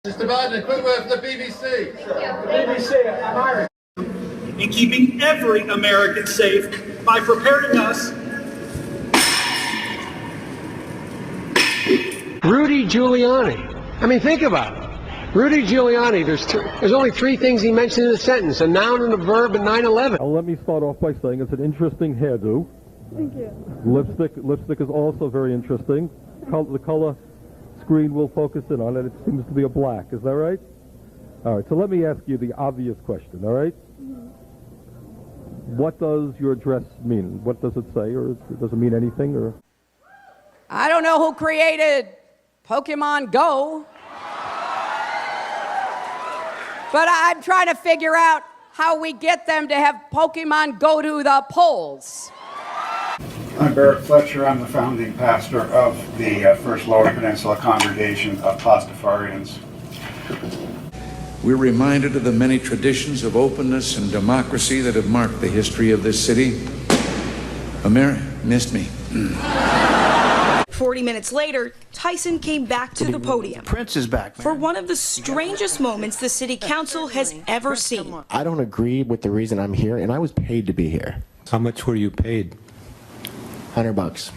Mr. Biden, a quick word for the BBC. BBC, I'm Irish. In keeping every American safe by preparing us. Rudy Giuliani. I mean, think about it. Rudy Giuliani, there's only three things he mentioned in a sentence, a noun and a verb and 9/11. Let me start off by saying it's an interesting hairdo. Thank you. Lipstick is also very interesting. The color screen will focus in on it. It seems to be a black. Is that right? All right, so let me ask you the obvious question, all right? What does your dress mean? What does it say, or does it mean anything? Or I don't know who created Pokemon Go, but I'm trying to figure out how we get them to have Pokemon go to the polls. I'm Barrett Fletcher. I'm the founding pastor of the First Lower Peninsula Congregation of Pastafarians. We're reminded of the many traditions of openness and democracy that have marked the history of this city. Amir missed me. 40 minutes later, Tyson came back to the podium. Prince is back, man. For one of the strangest moments the city council has ever seen. I don't agree with the reason I'm here, and I was paid to be here. How much were you paid? $100.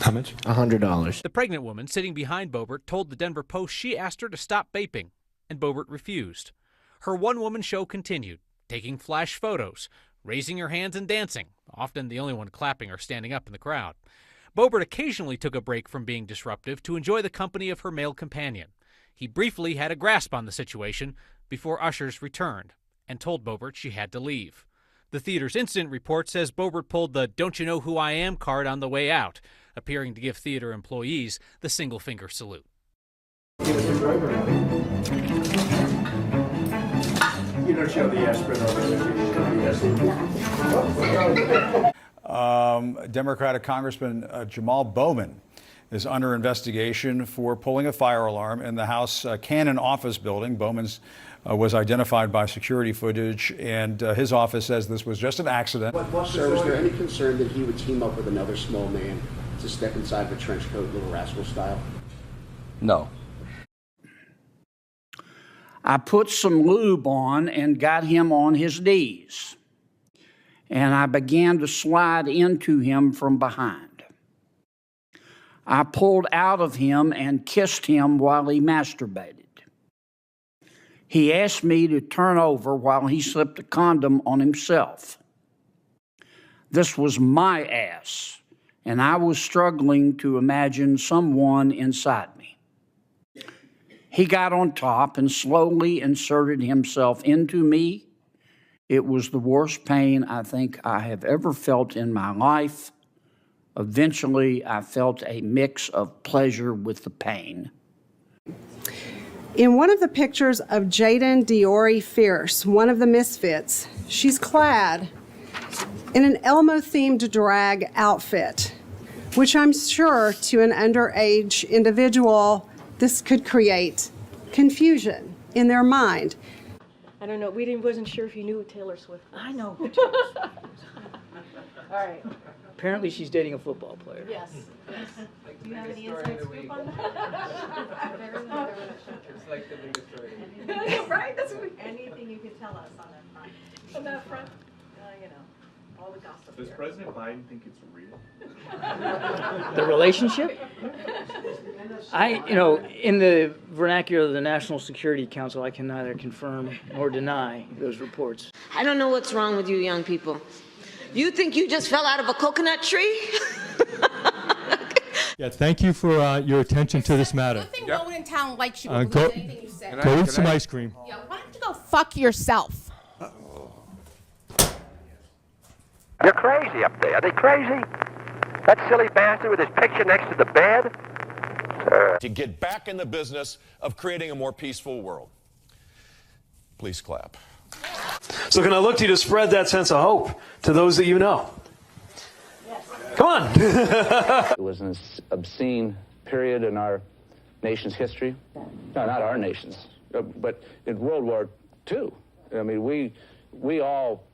How much? $100. The pregnant woman sitting behind Boebert told the Denver Post she asked her to stop vaping, and Boebert refused. Her one-woman show continued, taking flash photos, raising her hands and dancing, often the only one clapping or standing up in the crowd. Boebert occasionally took a break from being disruptive to enjoy the company of her male companion. He briefly had a grasp on the situation before ushers returned and told Boebert she had to leave. The theater's incident report says Boebert pulled the "Don't you know who I am" card on the way out, appearing to give theater employees the single-finger salute. You don't show the aspirin over there. Democratic Congressman Jamal Bowman is under investigation for pulling a fire alarm in the House Cannon office building. Bowman's was identified by security footage, and his office says this was just an accident. Sir, is there any concern that he would team up with another small man to step inside the trench coat, Little Rascal style? No. I put some lube on and got him on his knees, and I began to slide into him from behind. I pulled out of him and kissed him while he masturbated. He asked me to turn over while he slipped a condom on himself. This was my ass, and I was struggling to imagine someone inside me. He got on top and slowly inserted himself into me. It was the worst pain I think I have ever felt in my life. Eventually, I felt a mix of pleasure with the pain. In one of the pictures of Jaden Diori Fierce, one of the misfits, she's clad in an Elmo-themed drag outfit, which I'm sure to an underage individual, this could create confusion in their mind. I don't know. Wasn't sure if you knew Taylor Swift. I know who Taylor Swift is. All right. Apparently she's dating a football player. Yes. Do you have any inside scoop on that? It's like the biggest story. Right? That's what anything you could tell us on that front. On that front? You know, all the gossip. Does President Biden think it's real? The relationship? In the vernacular of the National Security Council, I can neither confirm nor deny those reports. I don't know what's wrong with you young people. You think you just fell out of a coconut tree? Yeah, thank you for your attention to this matter. Nothing no one in town likes you. Anything you say. Go eat some ice cream. Yeah, why don't you go fuck yourself? You're crazy up there. Are they crazy? That silly bastard with his picture next to the bed? To get back in the business of creating a more peaceful world. Please clap. So can I look to you to spread that sense of hope to those that you know? Yes. Come on. It was an obscene period in our nation's history. No, not our nation's, but in World War II. I mean, we all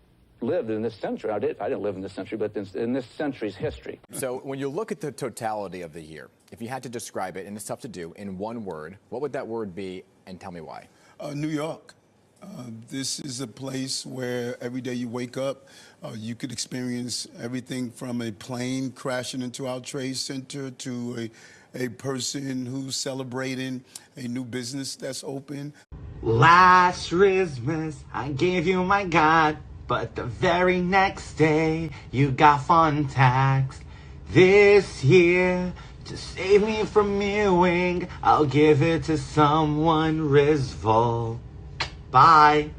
lived in this century. I didn't live in this century, but in this century's history. So when you look at the totality of the year, If you had to describe it, and it's tough to do, in one word, what would that word be, and tell me why? New York. This is a place where every day you wake up, you could experience everything from a plane crashing into our trade center to a person who's celebrating a new business that's open. Last Rizzmas, I gave you my God, but the very next day, you got fun taxed. This year, to save me from mewing, I'll give it to someone Rizzful. Bye.